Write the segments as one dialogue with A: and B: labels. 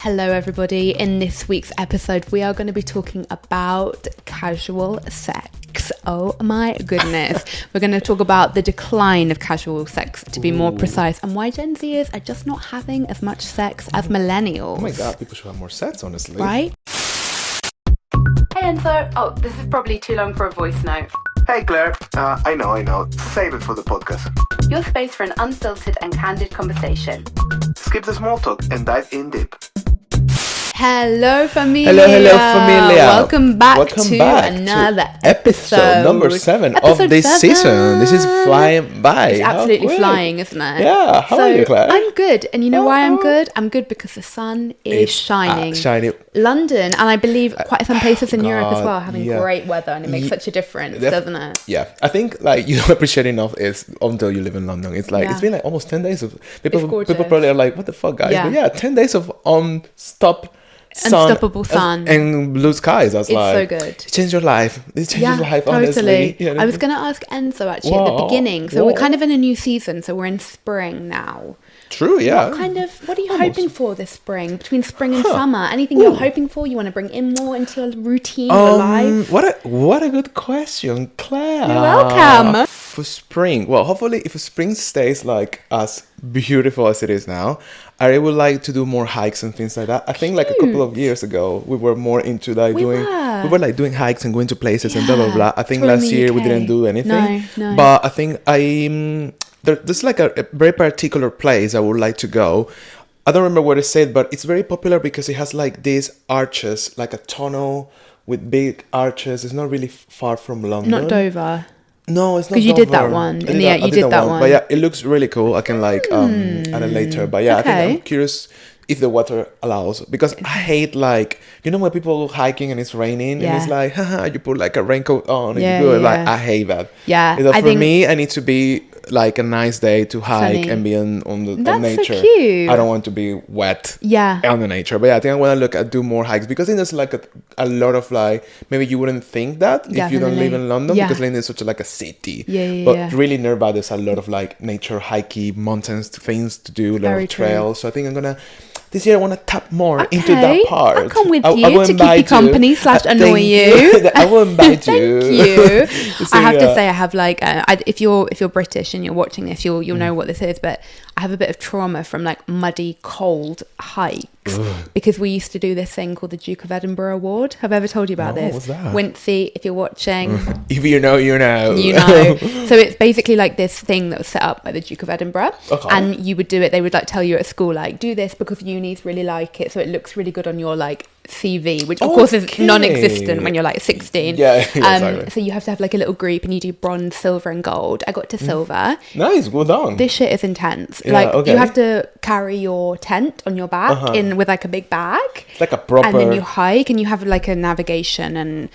A: Hello everybody, in this week's episode we are going to be talking about casual sex. Oh my goodness. We're going to talk about the decline of casual sex, to be more precise, and why Gen Zers are just not having as much sex as millennials.
B: Oh my god, people should have more sex, honestly.
A: Right? Hey Enzo. Oh, this is probably too long for a voice note.
C: Hey Claire, I know. Save it for the podcast.
A: Your space for an unfiltered and candid conversation.
C: Skip the small talk and dive in deep.
A: Hello familia.
B: Hello familia.
A: Welcome back to another
B: episode number 7 of this season. This is flying by.
A: It's absolutely flying, isn't it?
B: Yeah. How are you, Claire?
A: I'm good. And you know why I'm good? I'm good because the sun is shining. London, and I believe quite some places in Europe as well, having great weather, and it makes such a difference, doesn't it?
B: Yeah. I think you don't appreciate enough is until you live in London. It's it's been almost 10 days of people probably are like, what the fuck, guys? But 10 days of
A: unstoppable sun
B: and blue skies. It's
A: so good.
B: It changed your life. It changed your life,
A: totally.
B: honestly. You know?
A: I was going to ask Enzo actually at the beginning. So we're kind of in a new season. So we're in spring now.
B: True, yeah.
A: What are you hoping for this spring? Between spring and summer? Anything you're hoping for? You want to bring in more into your routine, your life?
B: What a good question, Claire.
A: You're welcome.
B: For spring, well, hopefully if spring stays like as beautiful as it is now, I would like to do more hikes and things like that. I think like a couple of years ago, we were more into doing hikes and going to places and blah, blah, blah. I think last year we didn't do anything. No. But I think there's like a very particular place I would like to go. I don't remember what it said, but it's very popular because it has like these arches, like a tunnel with big arches. It's not really far from London.
A: Not Dover.
B: No, it's not.
A: Because you did that one. You did that one.
B: But yeah, it looks really cool. I can add it later. But yeah, okay. I think I'm curious if the water allows, because I hate when people hiking and it's raining and it's like, haha, you put like a raincoat on and you go I hate that.
A: Yeah.
B: For me, I need to be like a nice day to hike and be on nature.
A: So cute.
B: I don't want to be wet on the nature. But yeah, I think I want to do more hikes, because I think there's like a lot of maybe you wouldn't think that if you don't live in London, because London is such a city. But really nearby there's a lot of nature, hikey, mountains, things to do, a lot of trails. So I think this year I want to tap more into that part.
A: I'll come with you to keep you company / annoy you.
B: I will invite you.
A: Thank you. So, I have to say I have if you're British and you're watching this, you'll know what this is, but I have a bit of trauma from muddy, cold hikes. Because we used to do this thing called the Duke of Edinburgh Award. Have I ever told you about this?
B: What's that?
A: Wincy, if you're watching.
B: If you know, you know.
A: You know. So it's basically like this thing that was set up by the Duke of Edinburgh. Okay. And you would do it, they would tell you at school, do this because unis really like it, so it looks really good on your CV, which of course is non-existent when you're 16.
B: Exactly.
A: So you have to have a little group, and you do bronze, silver and gold. I got to silver.
B: Nice, well done.
A: This shit is intense. You have to carry your tent on your back with a big bag.
B: It's like a proper.
A: And then you hike, and you have a navigation, and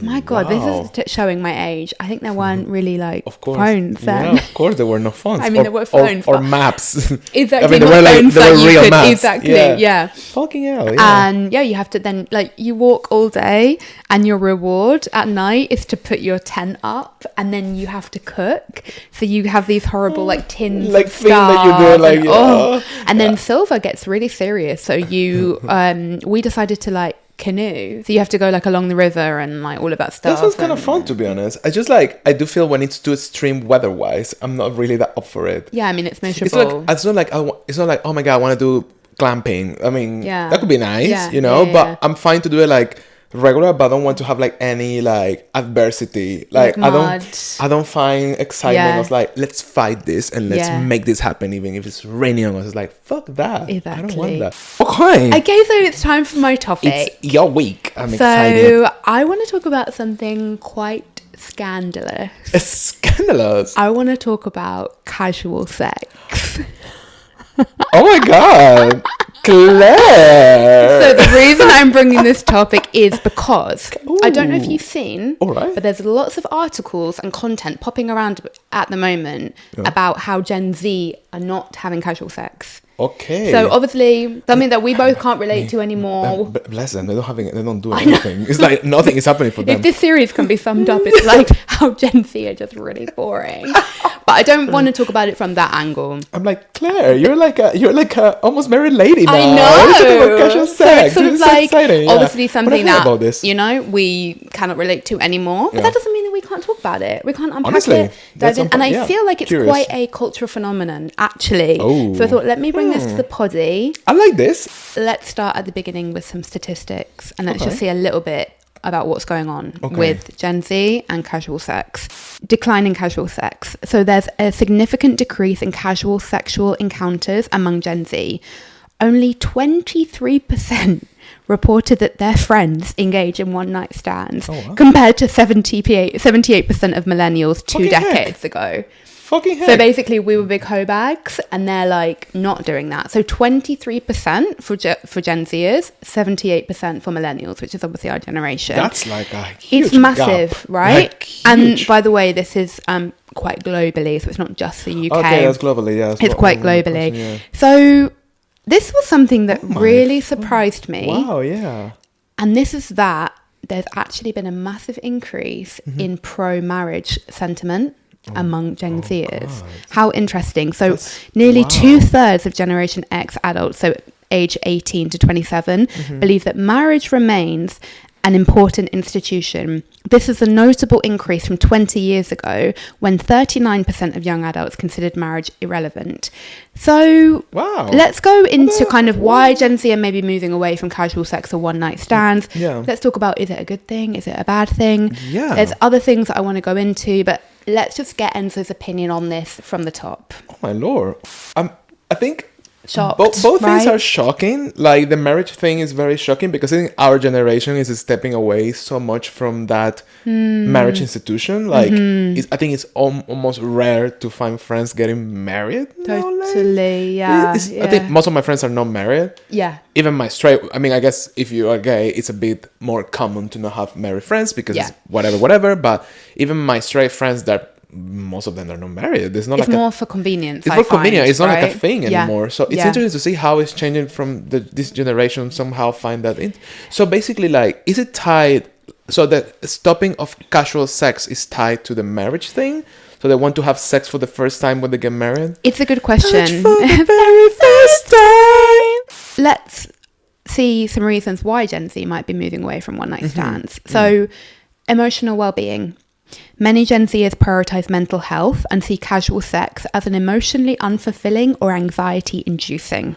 A: my god, this is showing my age. I think there weren't really phones then.
B: Yeah, of course there were no phones.
A: I mean, there were phones
B: or maps.
A: Exactly.
B: There were real maps.
A: Exactly. Yeah.
B: Fucking hell. Yeah.
A: And you have to then you walk all day, and your reward at night is to put your tent up, and then you have to cook. So you have these horrible tins of stuff, that you do and then silver gets really serious. So you we decided to canoe, so you have to go like along the river and like all of that stuff.
B: That sounds kind of fun, to be honest. I just like, I do feel when it's too extreme weather-wise, I'm not really that up for it.
A: Yeah, I mean, it's miserable.
B: It's not like oh my god, I want to do glamping. I mean, that could be nice, but I'm fine to do it like regular, but I don't want to have like any like adversity. Like I don't find excitement of like, let's fight this and let's make this happen, even if it's raining on us. It's like, fuck that.
A: Exactly.
B: I don't want that. Okay.
A: Okay, so it's time for my topic.
B: It's your week. I'm excited.
A: So I want to talk about something quite scandalous.
B: It's scandalous.
A: I want to talk about casual sex.
B: Oh my god. Claire!
A: So the reason I'm bringing this topic is because I don't know if you've seen, but there's lots of articles and content popping around at the moment about how Gen Z are not having casual sex.
B: Okay.
A: So obviously something that we both can't relate to anymore.
B: Bless them, they don't do anything. It's like nothing is happening for them.
A: If this series can be summed up, it's like how Gen Z are just really boring. But I don't want to talk about it from that angle.
B: I'm like, Claire, you're like a almost married lady now.
A: I know.
B: You're talking about casual
A: So
B: sex.
A: it's sort of
B: This is
A: like
B: exciting,
A: obviously something that
B: about this.
A: we cannot relate to anymore. But that doesn't mean that we can't talk about it. We can't unpack
B: Honestly,
A: it. And I feel like it's quite a cultural phenomenon, actually.
B: Oh.
A: So I thought, let me bring this to the poddy.
B: I like this.
A: Let's start at the beginning with some statistics, and let's just see a little bit about what's going on with Gen Z and casual sex. Decline in casual sex. So there's a significant decrease in casual sexual encounters among Gen Z. Only 23% reported that their friends engage in one-night stands, compared to 78% of millennials two decades ago.
B: Fucking heck.
A: So basically, we were big hoe bags, and they're like not doing that. So 23% for Gen Zers, 78% for millennials, which is obviously our generation.
B: That's like a huge
A: It's massive,
B: gap.
A: right?
B: Like, huge.
A: And by the way, this is quite globally, so it's not just the UK.
B: Okay, that's globally, yeah.
A: It's quite globally. So this was something that really surprised me.
B: Wow, yeah.
A: And this is that there's actually been a massive increase in pro-marriage sentiment among Gen Zers. How interesting. So nearly 2/3 of Generation X adults, so age 18 to 27, believe that marriage remains an important institution. This is a notable increase from 20 years ago, when 39% of young adults considered marriage irrelevant. So let's go into kind of why Gen Z are maybe moving away from casual sex or one-night stands. Let's talk about, is it a good thing? Is it a bad thing? There's other things that I want to go into, but let's just get Enzo's opinion on this from the top.
B: Oh my lord. I think
A: shocked,
B: both things are shocking. Like the marriage thing is very shocking because I think our generation is stepping away so much from that marriage institution. Like I think it's almost rare to find friends getting married.
A: Totally, yeah.
B: I think most of my friends are not married.
A: Yeah.
B: Even my straight, I mean, I guess if you are gay, it's a bit more common to not have married friends because it's whatever. But even my straight friends, that most of them are not married. It's
A: more for convenience.
B: It's for convenience. It's not like a thing anymore. So it's interesting to see how it's changing from this generation. Somehow find that in. So basically, like, is it tied? So the stopping of casual sex is tied to the marriage thing. So they want to have sex for the first time when they get married?
A: It's a good question.
B: For the very first time.
A: Let's see some reasons why Gen Z might be moving away from one-night stands. So emotional well-being. Many Gen Zers prioritize mental health and see casual sex as an emotionally unfulfilling or anxiety-inducing.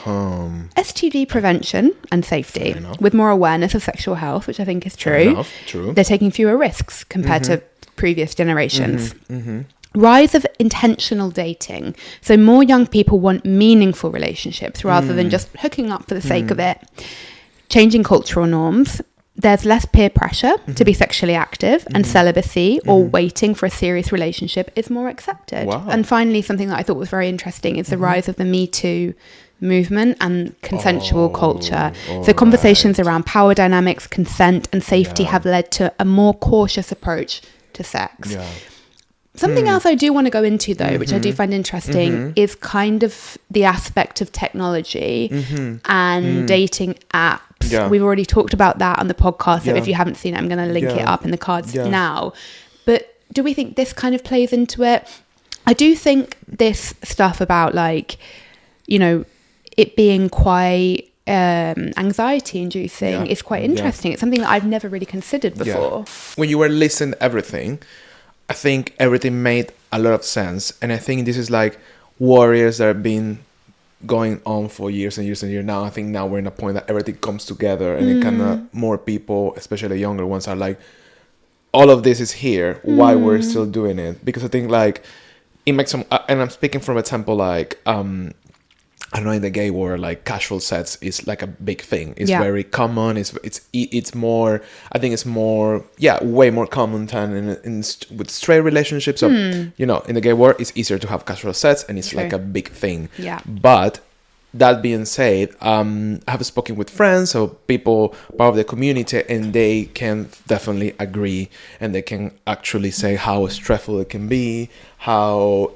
A: STD prevention and safety, with more awareness of sexual health, which I think is true. They're taking fewer risks compared to previous generations. Rise of intentional dating. So more young people want meaningful relationships rather than just hooking up for the sake of it. Changing cultural norms. There's less peer pressure to be sexually active, and celibacy or waiting for a serious relationship is more accepted. And finally, something that I thought was very interesting is the rise of the Me Too movement and consensual culture. So conversations around power dynamics, consent and safety have led to a more cautious approach to sex. Something else I do want to go into, though, which I do find interesting, is kind of the aspect of technology and dating apps. We've already talked about that on the podcast, so if you haven't seen it, I'm going to link it up in the cards now. But do we think this kind of plays into it? I do think this stuff about, like, you know, it being quite anxiety inducing is quite interesting. It's something that I've never really considered before.
B: When you were listening to everything, I think everything made a lot of sense. And I think this is like warriors that have been going on for years and years and years now. I think now we're in a point that everything comes together and it kind of more people, especially younger ones, are like, all of this is here. Why we're still doing it? Because I think like it makes some, and I'm speaking from a example like, I don't know, in the gay world, like casual sex is like a big thing. It's very common. It's more, I think it's more, way more common than with straight relationships. So, you know, in the gay world, it's easier to have casual sex and it's like a big thing. But that being said, I have spoken with friends or people part of the community, and they can definitely agree, and they can actually say how stressful it can be, how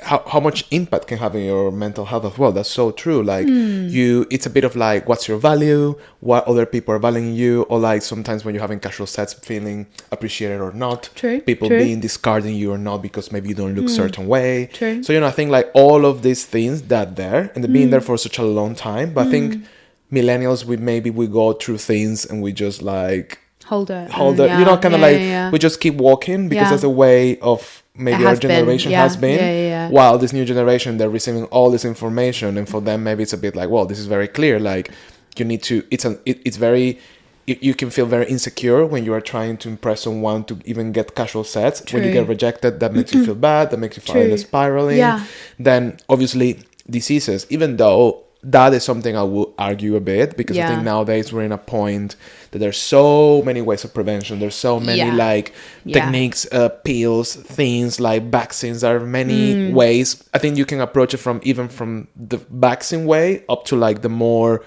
B: how much impact can have in your mental health as well. That's so true. Like it's a bit of like, what's your value, what other people are valuing you, or like sometimes when you're having casual sex, feeling appreciated or not, people being discarding you or not because maybe you don't look certain way. So I think like all of these things that there, and they've been there for such a long time, but I think millennials, we go through things and we just like hold it, kind of like we just keep walking because that's a way of maybe our generation has been. While this new generation, they're receiving all this information, and for them maybe it's a bit like, well, this is very clear, like you need to, it's very, you can feel very insecure when you are trying to impress someone to even get casual sex. When you get rejected, that makes you feel bad, that makes you feel like spiraling. Then obviously diseases, even though that is something I will argue a bit, because I think nowadays we're in a point that there's so many ways of prevention. There's so many like techniques, pills, things like vaccines. There are many ways. I think you can approach it from the vaccine way up to like the more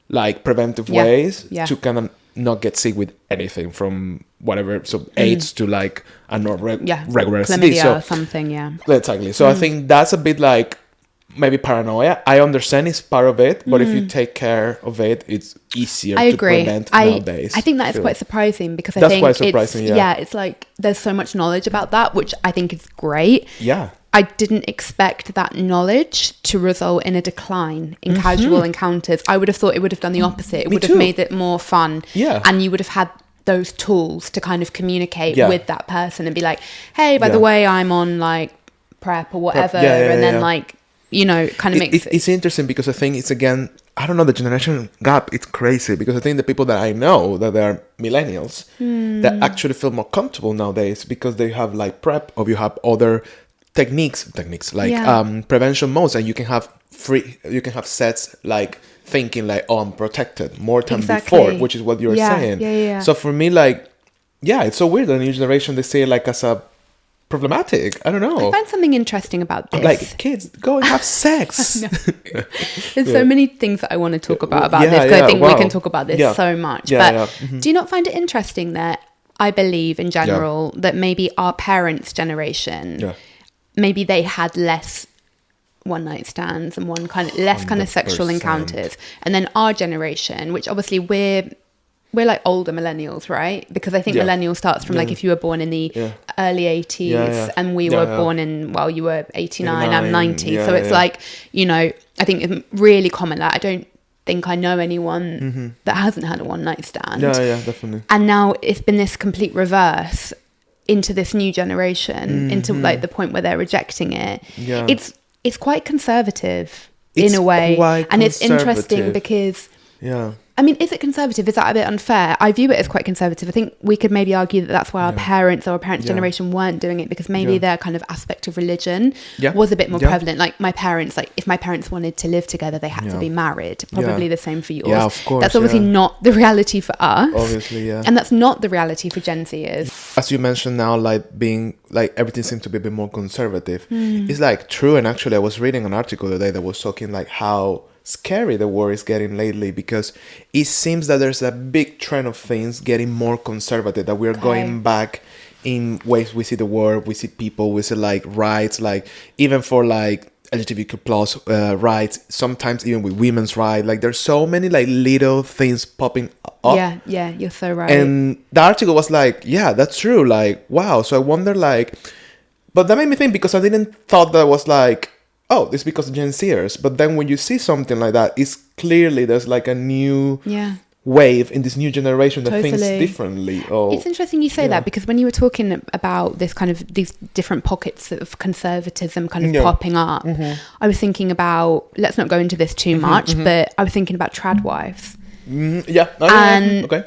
B: like preventive ways to kind of not get sick with anything, from whatever. So AIDS to like a regular STD. So,
A: or something,
B: exactly. So I think that's a bit like, maybe paranoia. I understand it's part of it, but if you take care of it, it's easier to prevent nowadays.
A: I think that is quite surprising, because I think quite surprising, it's like there's so much knowledge about that, which I think is great. I didn't expect that knowledge to result in a decline in casual encounters. I would have thought it would have done the opposite. It would have made it more fun. And you would have had those tools to kind of communicate with that person and be like, hey, by the way, I'm on like PrEP or whatever. And then like, kind of makes
B: it's interesting, because I think it's, again, I don't know, the generation gap, it's crazy, because I think the people that I know that they are millennials that actually feel more comfortable nowadays because they have like PrEP, or you have other techniques like prevention modes, and you can have sex like thinking like, oh, I'm protected more than before, which is what you're saying. So for me, like, it's so weird that the new generation, they say it like as a problematic. I don't know.
A: I find something interesting about this.
B: Like, kids, go and have sex.
A: There's so many things that I want to talk about this, because I think we can talk about this so much. But do you not find it interesting that I believe in general that maybe our parents' generation, maybe they had less one night stands and less kind of sexual encounters, and then our generation, which obviously we're like older millennials, right? Because I think millennial starts from like, if you were born in the early 80s and we were born in, well, you were 89, I'm 90. So it's like, I think it's really common. Like, I don't think I know anyone that hasn't had a one night stand.
B: Yeah, definitely.
A: And now it's been this complete reverse into this new generation, into like the point where they're rejecting it. It's quite conservative in a way. And it's interesting because I mean, is it conservative? Is that a bit unfair? I view it as quite conservative. I think we could maybe argue that that's why our parents or our parents' generation weren't doing it, because maybe their kind of aspect of religion was a bit more prevalent. Like my parents, like if my parents wanted to live together, they had to be married. Probably the same for yours.
B: Yeah, of course.
A: That's obviously not the reality for us.
B: Obviously,
A: And that's not the reality for Gen Zers.
B: As you mentioned now, like being like everything seems to be a bit more conservative. It's like true. And actually, I was reading an article today that was talking like how scary the war is getting lately, because it seems that there's a big trend of things getting more conservative, that we're going back in ways we see the world, we see people, we see like rights, like even for like LGBTQ plus rights, sometimes even with women's rights. Like there's so many like little things popping up.
A: Yeah, you're so right.
B: And the article was like, yeah, that's true. Like, wow. So I wonder like, but that made me think, because I didn't thought that was like, oh, this is because of Gen Zers. But then when you see something like that, it's clearly there's like a new wave in this new generation that thinks differently.
A: It's interesting you say that, because when you were talking about this kind of these different pockets of conservatism kind of popping up, I was thinking about, let's not go into this too much, but I was thinking about trad wives.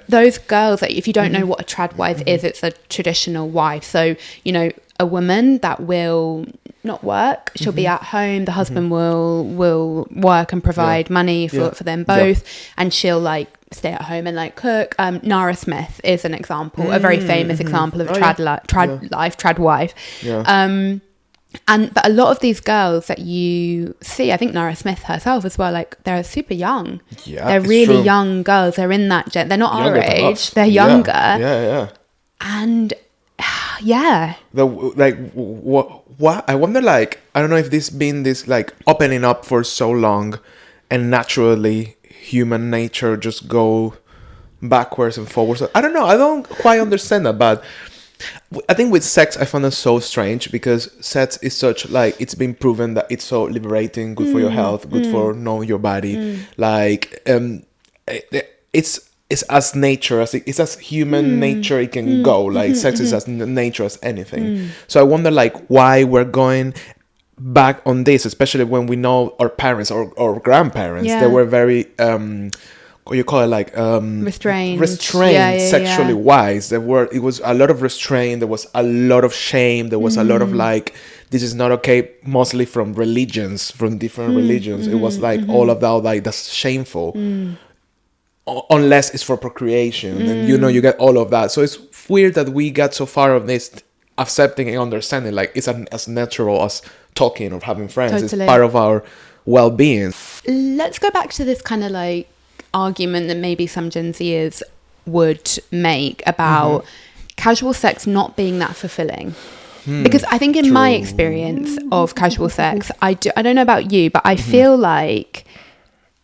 A: Those girls, like, if you don't know what a trad wife is, it's a traditional wife. So, a woman that will not work, she'll be at home, the husband will work and provide money for them both, and she'll like stay at home and like cook. Nara Smith is an example, a very famous example of a trad wife. But a lot of these girls that you see, I think Nara Smith herself as well, like they're super young. They're really young girls. They're in that they're not our age. They're younger. And Yeah.
B: What I wonder, like, I don't know if this been this like opening up for so long, and naturally human nature just go backwards and forwards. I don't know. I don't quite understand that, but I think with sex, I found it so strange because sex is such like it's been proven that it's so liberating, good for your health, good for knowing your body. Like, it's as nature as it's as human nature it can go. Like sex is as nature as anything. So I wonder like why we're going back on this, especially when we know our parents or grandparents, they were very what you call it, like
A: restrained
B: sexually wise. It was a lot of restraint, there was a lot of shame, there was a lot of like, this is not okay, mostly from religions, from different religions. It was like all of that, like that's shameful. Unless it's for procreation, and you get all of that. So it's weird that we got so far of this accepting and understanding like it's as natural as talking or having friends. Totally. It's part of our well-being.
A: Let's go back to this kind of like argument that maybe some Gen Zers would make about casual sex not being that fulfilling. Because I think in my experience of casual sex, I don't know about you, but I feel like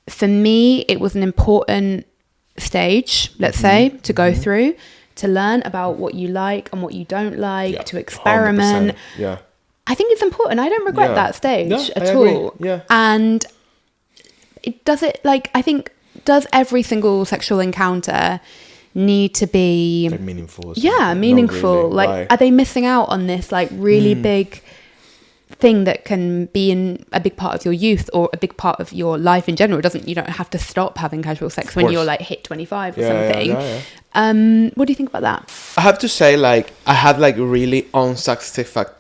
A: for me it was an important stage, let's say, to go through, to learn about what you like and what you don't like, to experiment.
B: 100%. Yeah,
A: I think it's important. I don't regret that stage at all.
B: Yeah.
A: And I think, does every single sexual encounter need to be
B: like meaningful?
A: Meaningful.
B: Really.
A: Like,
B: Why?
A: are they missing out on this like really big thing that can be in a big part of your youth or a big part of your life in general? You don't have to stop having casual sex when you're like hit 25 or something. What do you think about that?
B: I have to say, like, I had like really unsatisfactory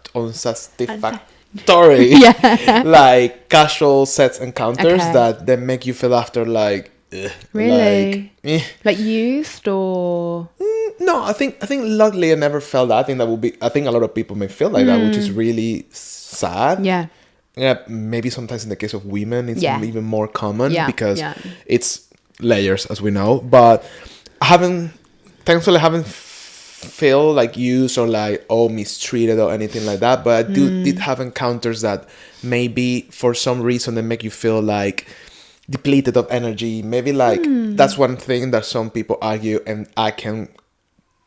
B: like casual sex encounters that then make you feel after like
A: really like used or
B: no. I think luckily I never felt that. I think a lot of people may feel like that, which is really sad.
A: Yeah,
B: maybe sometimes in the case of women it's even more common because it's layers, as we know. But thankfully I haven't feel like used or like mistreated or anything like that. But I did have encounters that maybe for some reason they make you feel like depleted of energy. Maybe like that's one thing that some people argue, and I can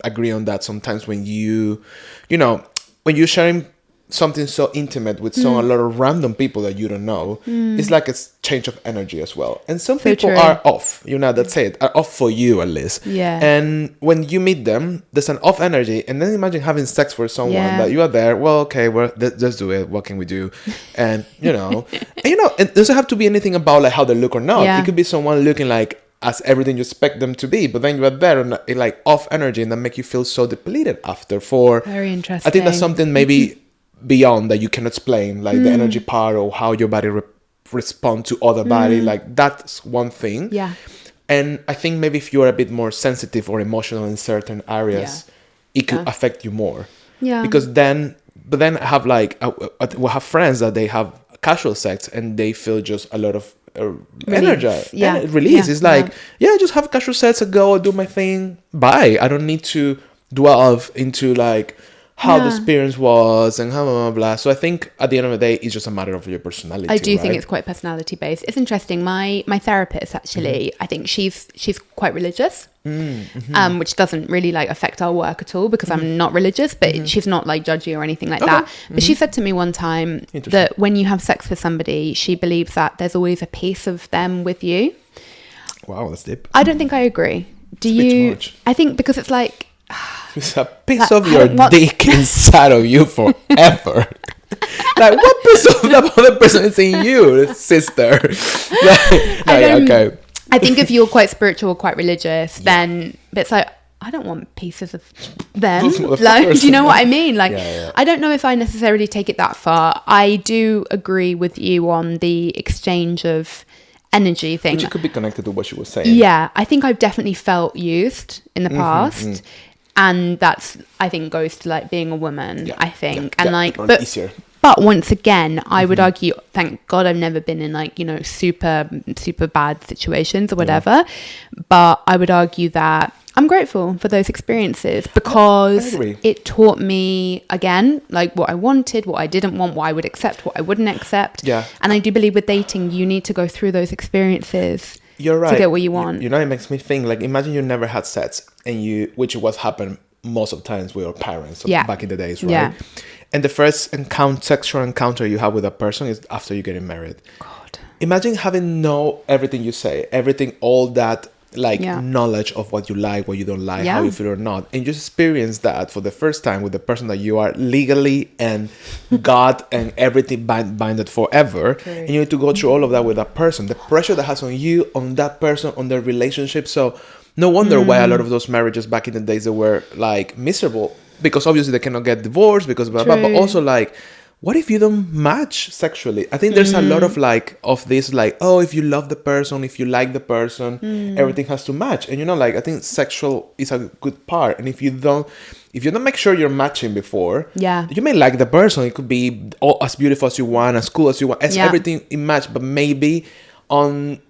B: agree on that. Sometimes when when you're sharing something so intimate with a lot of random people that you don't know, it's like a change of energy as well. And some people are off, that's it, are off for you at least. And when you meet them, there's an off energy, and then imagine having sex for someone that you are there, well, okay, let's do it, what can we do? And it doesn't have to be anything about like how they look or not. It could be someone looking like as everything you expect them to be, but then you are there and it like off energy, and that make you feel so depleted after. Very
A: interesting.
B: I think that's something maybe beyond that you can explain, like the energy part or how your body respond to other body, like that's one thing. And I think maybe if you're a bit more sensitive or emotional in certain areas, it could affect you more. Because then I have like we'll have friends that they have casual sex and they feel just a lot of energy release. It's like just have casual sex and go do my thing, bye. I don't need to dwell into like how the experience was and blah, blah, blah. So I think at the end of the day, it's just a matter of your personality.
A: I do think it's quite personality based. It's interesting. My therapist, actually, I think she's quite religious, which doesn't really like affect our work at all because I'm not religious, but she's not like judgy or anything like that. But she said to me one time that when you have sex with somebody, she believes that there's always a piece of them with you.
B: Wow, that's deep.
A: I don't think I agree. Do you? I think because it's like,
B: it's a piece of your dick inside of you forever. Like, what piece of the other person is in you, sister?
A: I think if you're quite spiritual, quite religious, then it's like, I don't want pieces of them. Like, do you know what I mean? Like, I don't know if I necessarily take it that far. I do agree with you on the exchange of energy thing.
B: Which could be connected to what she was saying.
A: Yeah, I think I've definitely felt used in the past. And that's, I think, goes to like being a woman, I think. And like, but once again, I would argue, thank God I've never been in like, super, super bad situations or whatever. But I would argue that I'm grateful for those experiences because it taught me, again, like what I wanted, what I didn't want, what I would accept, what I wouldn't accept.
B: Yeah.
A: And I do believe with dating, you need to go through those experiences.
B: You're right.
A: To get what you want.
B: You know, it makes me think, like, imagine you never had sex, which was happened most of the times with your parents back in the days, right? Yeah. And the first sexual encounter you have with a person is after you're getting married.
A: God.
B: Imagine having everything you say, everything, all that, like, knowledge of what you like, what you don't like, how you feel or not. And you just experience that for the first time with the person that you are legally and God and everything binded forever. Okay. And you need to go through all of that with that person. The pressure that has on you, on that person, on their relationship. So no wonder why a lot of those marriages back in the days, they were, like, miserable. Because obviously they cannot get divorced because blah, blah, blah. But also, like, what if you don't match sexually? I think there's a lot of this, like, oh, if you love the person, if you like the person, everything has to match. And, you know, like, I think sexual is a good part. And if you don't make sure you're matching before, you may like the person. It could be as beautiful as you want, as cool as you want, as everything in match. But maybe on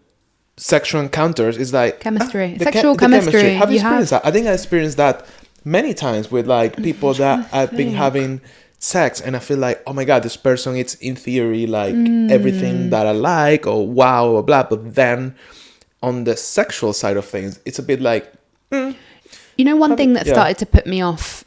B: sexual encounters, it's like
A: chemistry, sexual chemistry.
B: Have you experienced that? I think I experienced that many times with, like, people that I've been having sex, and I feel like, oh my God, this person, it's in theory like everything that I like, or wow, blah, blah, but then on the sexual side of things, it's a bit like
A: you know, one thing that started to put me off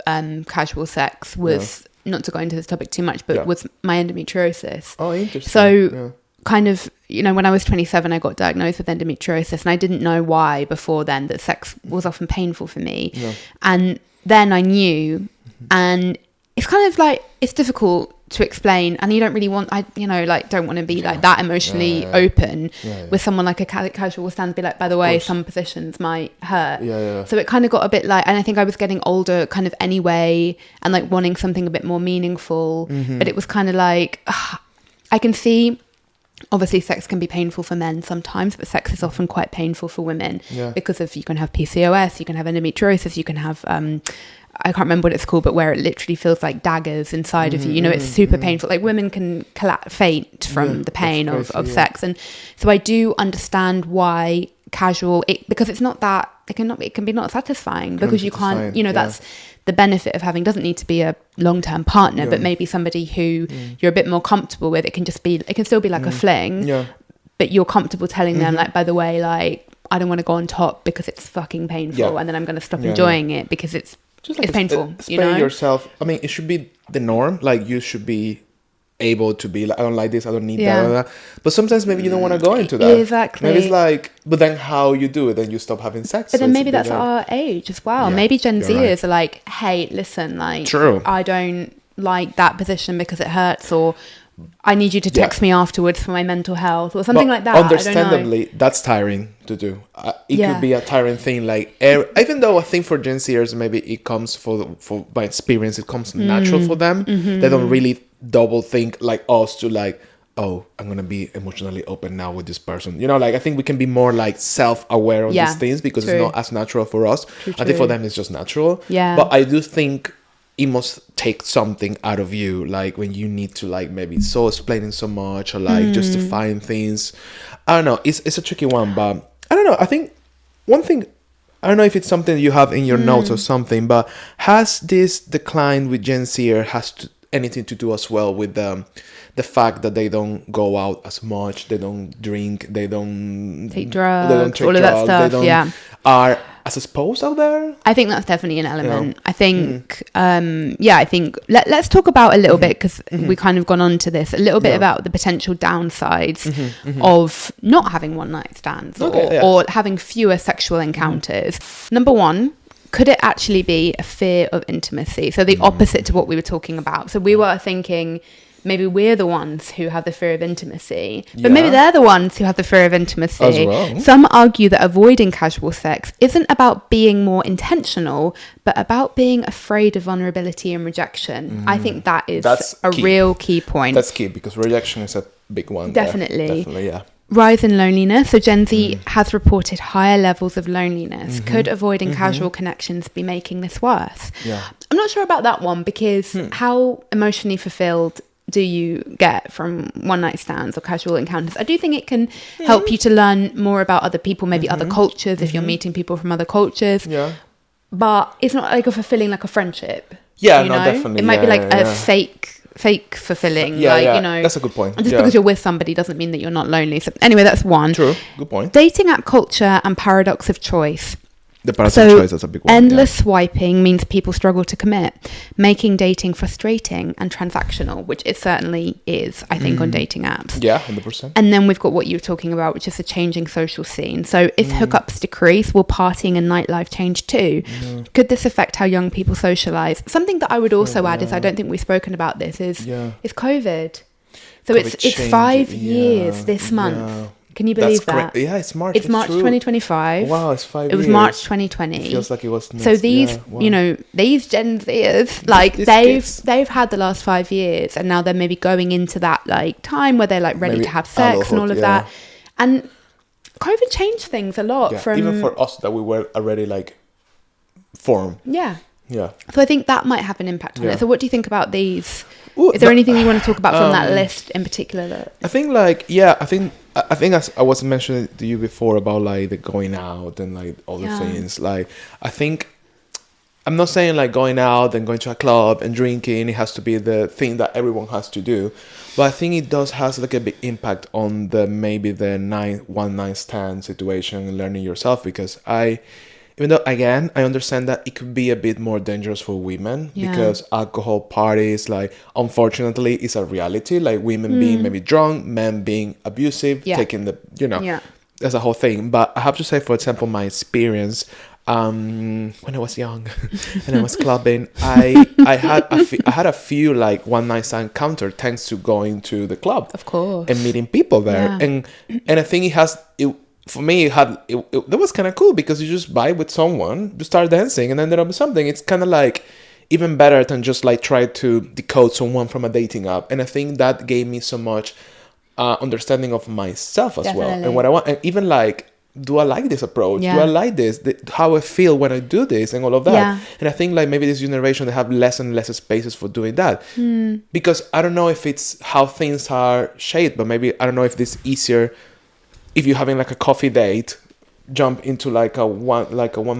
A: casual sex was, not to go into this topic too much, but was my endometriosis.
B: Oh, interesting.
A: So kind of, you know, when I was 27, I got diagnosed with endometriosis, and I didn't know why before then that sex was often painful for me. And then I knew, and it's kind of like, it's difficult to explain, and you don't really want, don't want to be like that emotionally open with someone. Like a casual stand, be like, by the way, some positions might hurt. So it kind of got a bit like, and I think I was getting older kind of anyway, and like wanting something a bit more meaningful, but it was kind of like, I can see, obviously sex can be painful for men sometimes, but sex is often quite painful for women because of, you can have PCOS, you can have endometriosis, you can have I can't remember what it's called, but where it literally feels like daggers inside of you. You know, it's super painful. Like, women can faint from the pain of sex. And so I do understand why casual, because it's not that, it can be not satisfying, because you can't, you know, that's the benefit of having, doesn't need to be a long-term partner, but maybe somebody who you're a bit more comfortable with. It can still be like a fling, but you're comfortable telling them, like, by the way, like, I don't want to go on top because it's fucking painful, and then I'm going to stop enjoying it because it's painful.
B: You know, yourself. I mean, it should be the norm. Like, you should be able to be like, I don't like this, I don't need that. But sometimes maybe you don't want to go into that.
A: Exactly.
B: Maybe it's like, but then how you do it, then you stop having sex.
A: But then maybe that's our age as well. Maybe Gen Zers are like, hey, listen, like,
B: true, I
A: don't like that position because it hurts, or I need you to text me afterwards for my mental health, or something like that.
B: Understandably, that's tiring to do. It could be a tiring thing. Like, even though I think for Gen Zers, maybe it comes for my experience, it comes natural for them. They don't really double think like us to like, oh, I'm gonna be emotionally open now with this person. You know, like, I think we can be more like self-aware of these things because it's not as natural for us. I think for them it's just natural. But I do think it must take something out of you, like when you need to like maybe explaining so much, or like justifying things. I don't know, it's a tricky one, but I don't know. I think one thing, I don't know if it's something you have in your notes or something, but has this decline with Gen Z anything to do as well with the fact that they don't go out as much, they don't drink, they don't
A: take drugs, all of that stuff,
B: are as exposed out there?
A: I think that's definitely an element. I think, I think let's talk about a little bit, because we kind of gone on to this, a little bit about the potential downsides of not having one night stands or having fewer sexual encounters. Number one, could it actually be a fear of intimacy? So the opposite to what we were talking about. So we were thinking, maybe we're the ones who have the fear of intimacy, but maybe they're the ones who have the fear of intimacy.
B: As well.
A: Some argue that avoiding casual sex isn't about being more intentional, but about being afraid of vulnerability and rejection. I think that's a key. Real key point.
B: That's key, because rejection is a big one.
A: Definitely, yeah. Rise in loneliness. So Gen Z has reported higher levels of loneliness. Could avoiding casual connections be making this worse? I'm not sure about that one, because how emotionally fulfilled do you get from one night stands or casual encounters? I do think it can help you to learn more about other people, maybe other cultures, if you're meeting people from other cultures. but it's not like a fulfilling like a friendship.
B: Yeah,
A: you
B: no,
A: know?
B: definitely.
A: It might be like
B: yeah.
A: a fake fulfilling.
B: Yeah,
A: like,
B: yeah.
A: you know,
B: That's a good point.
A: and just
B: Yeah.
A: because you're with somebody doesn't mean that you're not lonely. So anyway, that's one.
B: True. Good point.
A: Dating app culture and paradox of choice.
B: The paradox of choice is a big one.
A: Endless swiping means people struggle to commit, making dating frustrating and transactional, which it certainly is, I think, on dating apps.
B: Yeah, 100%.
A: And then we've got what you were talking about, which is the changing social scene. So if hookups decrease, will partying and nightlife change too? Could this affect how young people socialise? Something that I would also add is, I don't think we've spoken about this, is COVID. So
B: COVID
A: it's 5 years this month.
B: Yeah.
A: Can you believe that?
B: Yeah, it's March.
A: It's March 2025.
B: Wow, it's 5 years.
A: It was March 2020.
B: It feels like it was next,
A: so these,
B: wow.
A: you know, these Gen Zers, like they've had the last 5 years, and now they're maybe going into that like time where they're like ready
B: Maybe
A: to have sex and all of that. And COVID changed things a lot from
B: even for us that we were already like formed.
A: Yeah.
B: Yeah.
A: So I think that might have an impact on it. So what do you think about these?
B: Ooh,
A: is there anything you want to talk about from that list in particular?
B: I think like, yeah, I think as I was mentioning to you before about like the going out and like all the things, like I think I'm not saying like going out and going to a club and drinking, it has to be the thing that everyone has to do, but I think it does has like a big impact on the one night stand situation and learning yourself, because even though, again, I understand that it could be a bit more dangerous for women because alcohol parties, like, unfortunately, is a reality. Like, women being maybe drunk, men being abusive, taking the, you know, that's a whole thing. But I have to say, for example, my experience, when I was young and I was clubbing, I had a few, like, one-night stand encounter thanks to going to the club.
A: Of course.
B: And meeting people there. Yeah. And I think for me, that was kind of cool, because you just vibe with someone, you start dancing, and then there was something. It's kind of like even better than just like try to decode someone from a dating app. And I think that gave me so much understanding of myself as well, and what I want, and even like, do I like this approach? Do I like this? How I feel when I do this, and all of that. Yeah. And I think like maybe this generation, they have less and less spaces for doing that, because I don't know if it's how things are shaped, but maybe I don't know if it's easier. If you're having like a coffee date, jump into like a one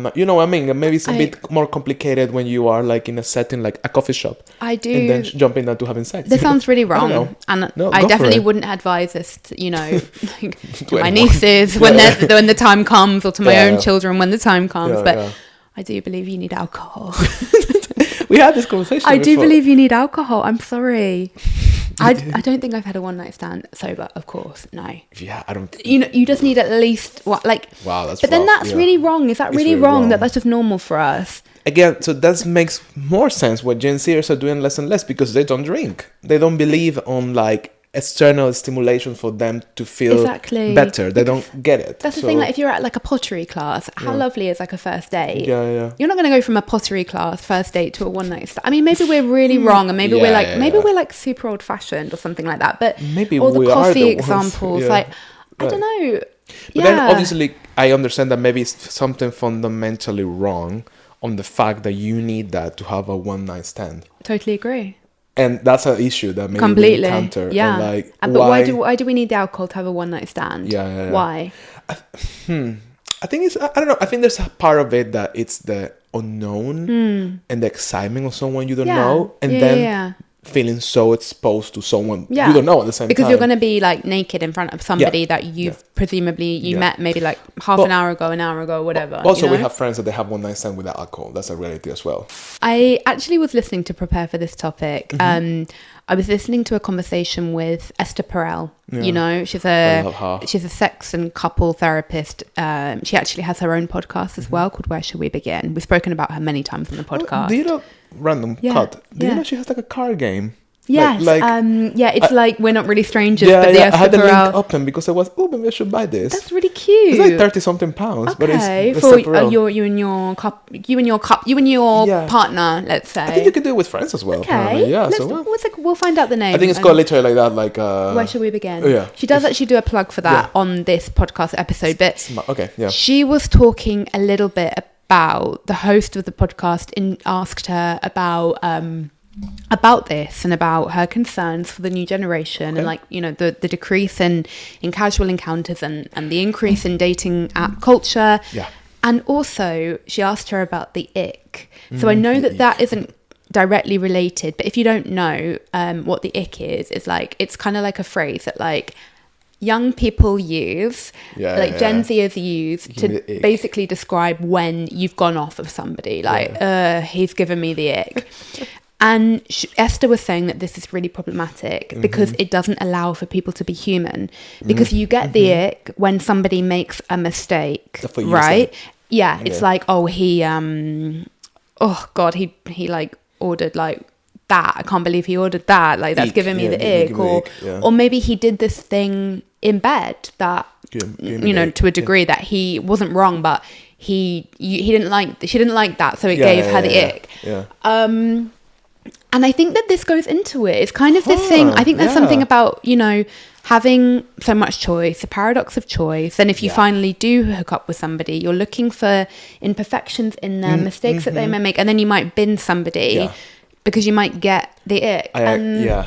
B: night, you know what I mean? And maybe it's a bit more complicated when you are like in a setting like a coffee shop. I do. And then jumping into having sex.
A: This sounds really wrong, and I definitely wouldn't advise this to, you know, like, to my nieces when the time comes, or to my own children when the time comes. But I do believe you need alcohol.
B: We had this conversation.
A: I do believe you need alcohol. I'm sorry. I don't think I've had a one night stand sober, of course. No.
B: Yeah, I don't.
A: You know, you just need at least what, like.
B: Wow, that's.
A: But then that's really wrong. Is that really wrong? That's just normal for us.
B: Again, so that makes more sense what Gen Zers are doing less and less, because they don't drink. They don't believe on like external stimulation for them to feel better. They don't get it.
A: That's the thing. Like, if you're at like a pottery class, how lovely is like a first date?
B: Yeah.
A: You're not going to go from a pottery class first date to a one night stand. I mean, maybe we're really wrong, and maybe we're like super old fashioned or something like that. But
B: maybe
A: all the
B: we
A: coffee
B: are the
A: examples, like I don't know.
B: But then obviously, I understand that maybe it's something fundamentally wrong on the fact that you need that to have a one night stand.
A: Totally agree.
B: And that's an issue that maybe
A: completely
B: we encounter.
A: Yeah.
B: Like,
A: but why do we need the alcohol to have a one night stand?
B: Yeah.
A: Why?
B: I think it's, I don't know. I think there's a part of it that it's the unknown and the excitement of someone you don't know, and then feeling so exposed to someone you don't know at the same time.
A: Because you're going to be like naked in front of somebody that you've presumably met maybe like an hour ago, whatever.
B: Also, we have friends that they have one night stand without alcohol. That's a reality as well.
A: I actually was listening to prepare for this topic. I was listening to a conversation with Esther Perel. You know, she's a sex and couple therapist. She actually has her own podcast as well called Where Should We Begin? We've spoken about her many times on the podcast.
B: Do you know, random cut, do you know she has like a card game?
A: Yes, it's like We're Not Really Strangers, but the
B: I had the link open because I was, maybe I should buy this.
A: That's really cute.
B: It's like 30-something pounds, but it's
A: for you and your partner, let's say.
B: I think you could do it with friends as well.
A: Okay, we'll find out the name.
B: I think it's called literally like that, like.
A: Where Should We Begin?
B: Yeah,
A: she does actually do a plug for that on this podcast episode, but she was talking a little bit about the host of the podcast and asked her about this and about her concerns for the new generation and like, you know, the decrease in casual encounters and the increase in dating app culture. And also, she asked her about the ick. So I know that isn't directly related, but if you don't know what the ick is, it's like, it's kind of like a phrase that like young people use, Gen Zers use to basically describe when you've gone off of somebody. Like, he's given me the ick. And Esther was saying that this is really problematic because it doesn't allow for people to be human. Because you get the ick when somebody makes a mistake, right? Yeah, it's like, oh, he like ordered like that. I can't believe he ordered that. Like, that's giving me the ick. Or maybe he did this thing in bed that, you know, to a degree that he wasn't wrong, but she didn't like that, so it gave her the ick. And I think that this goes into it. It's kind of this thing. I think there's something about, you know, having so much choice, the paradox of choice. And if you finally do hook up with somebody, you're looking for imperfections in them, mistakes that they may make, and then you might bin somebody because you might get the ick.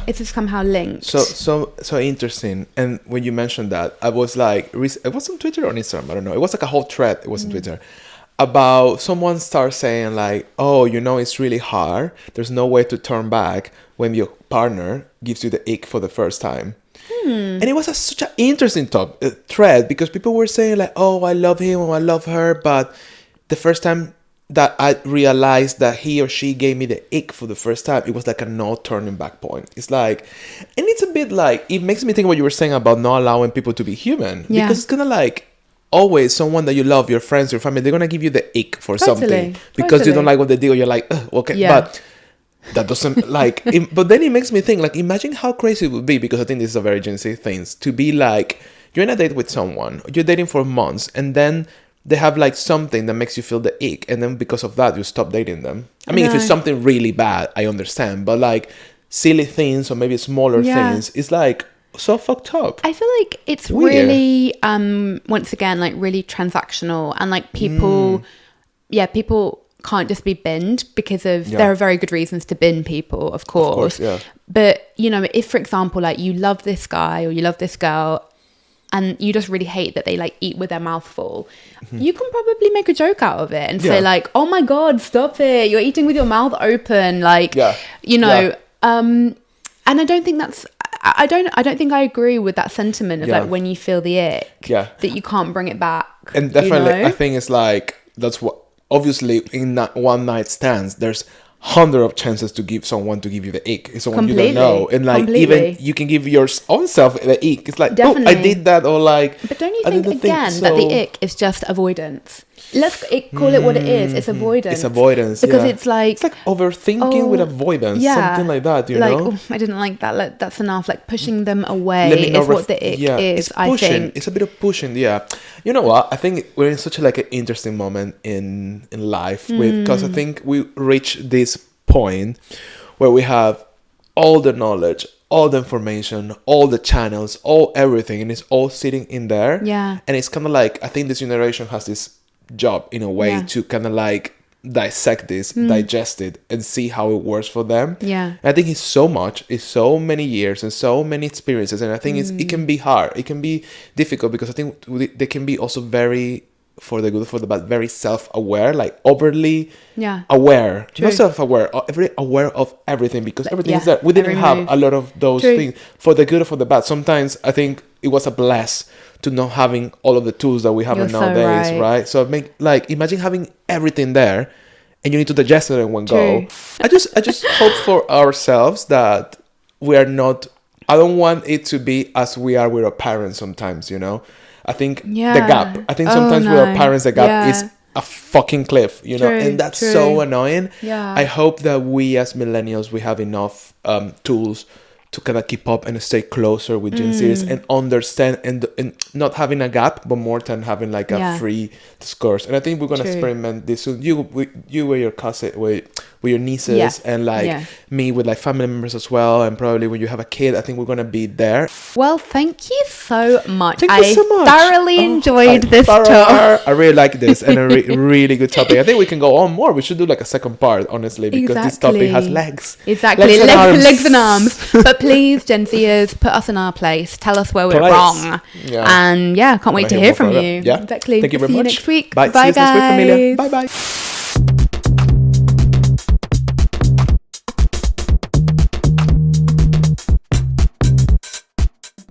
A: It's just somehow linked.
B: So interesting. And when you mentioned that, I was like, it was on Twitter or on Instagram, I don't know. It was like a whole thread. It was on Twitter. About someone starts saying like, oh, you know, it's really hard. There's no way to turn back when your partner gives you the ick for the first time. And it was such an interesting thread because people were saying like, oh, I love him or I love her. But the first time that I realized that he or she gave me the ick for the first time, it was like a no turning back point. It's like, and it's a bit like, it makes me think what you were saying about not allowing people to be human. Because it's kind of like, always someone that you love, your friends, your family, they're gonna give you the ick for something because you don't like what they do. You're like, okay, but that doesn't like. But then it makes me think, like, imagine how crazy it would be, because I think this is a very Gen Z thing, to be like, you're in a date with someone, you're dating for months, and then they have like something that makes you feel the ick, and then because of that you stop dating them. I mean, if it's something really bad, I understand, but like silly things or maybe smaller things, it's like so fucked up.
A: I feel like it's weird. Really once again, like really transactional, and like people can't just be binned because of there are very good reasons to bin people, of course, but you know, if for example like you love this guy or you love this girl and you just really hate that they like eat with their mouth full, you can probably make a joke out of it and say like, oh my god, stop it, you're eating with your mouth open, like you know, and I don't think that's I don't think I agree with that sentiment of like when you feel the ick, that you can't bring it back. And definitely, you know?
B: I think it's like, that's what, obviously in that one night stands, there's hundred of chances to give you the ick. It's someone you don't know, and like even you can give your own self the ick. It's like, oh, I did that, or like.
A: But don't you think again that the ick is just avoidance? Let's call it what it is. It's avoidance.
B: It's avoidance
A: because it's like
B: overthinking with avoidance, something like that. You know,
A: oh, I didn't like that. Like, that's enough. Like pushing them away is what the ick is. I think
B: it's a bit of pushing. Yeah, you know what? I think we're in such like an interesting moment in life because I think we reach this point where we have all the knowledge, all the information, all the channels, everything, and it's all sitting in there.
A: Yeah,
B: and it's kind of like, I think this generation has this job in a way to kind of like dissect this, digest it, and see how it works for them.
A: And
B: I think it's so many years and so many experiences, and I think it can be hard, it can be difficult, because I think they can be also very, for the good, for the bad, very self-aware, like overly aware. Not self-aware, very aware of everything, because everything is there. We didn't have a lot of those things, for the good or for the bad. Sometimes I think it was a bless to not having all of the tools that we have nowadays, right? So imagine having everything there, and you need to digest it in one go. I just hope for ourselves that we are not. I don't want it to be as we are with our parents sometimes, you know. I think the gap. I think sometimes with our parents, the gap is a fucking cliff, you know, and that's so annoying. I hope that we as millennials, we have enough tools to kind of keep up and stay closer with Gen Zers and understand and not having a gap, but more than having like a free discourse. And I think we're gonna experiment this soon. You with your cousin, with your nieces, and like me with like family members as well. And probably when you have a kid, I think we're gonna be there.
A: Well, thank you so much. Thank you so much. Thoroughly enjoyed this talk.
B: I really like this, and a really good topic. I think we can go on more. We should do like a second part, honestly, because this topic has legs.
A: Exactly, legs and arms. But please, Gen Zers, put us in our place. Tell us where we're
B: Please.
A: wrong.
B: Yeah.
A: And yeah, can't wait to hear from you.
B: Yeah.
A: Exactly.
B: Thank you very
A: See
B: much.
A: you next week.
B: Bye.
A: Bye,
B: See you next week, familia.
A: guys.
B: Bye bye.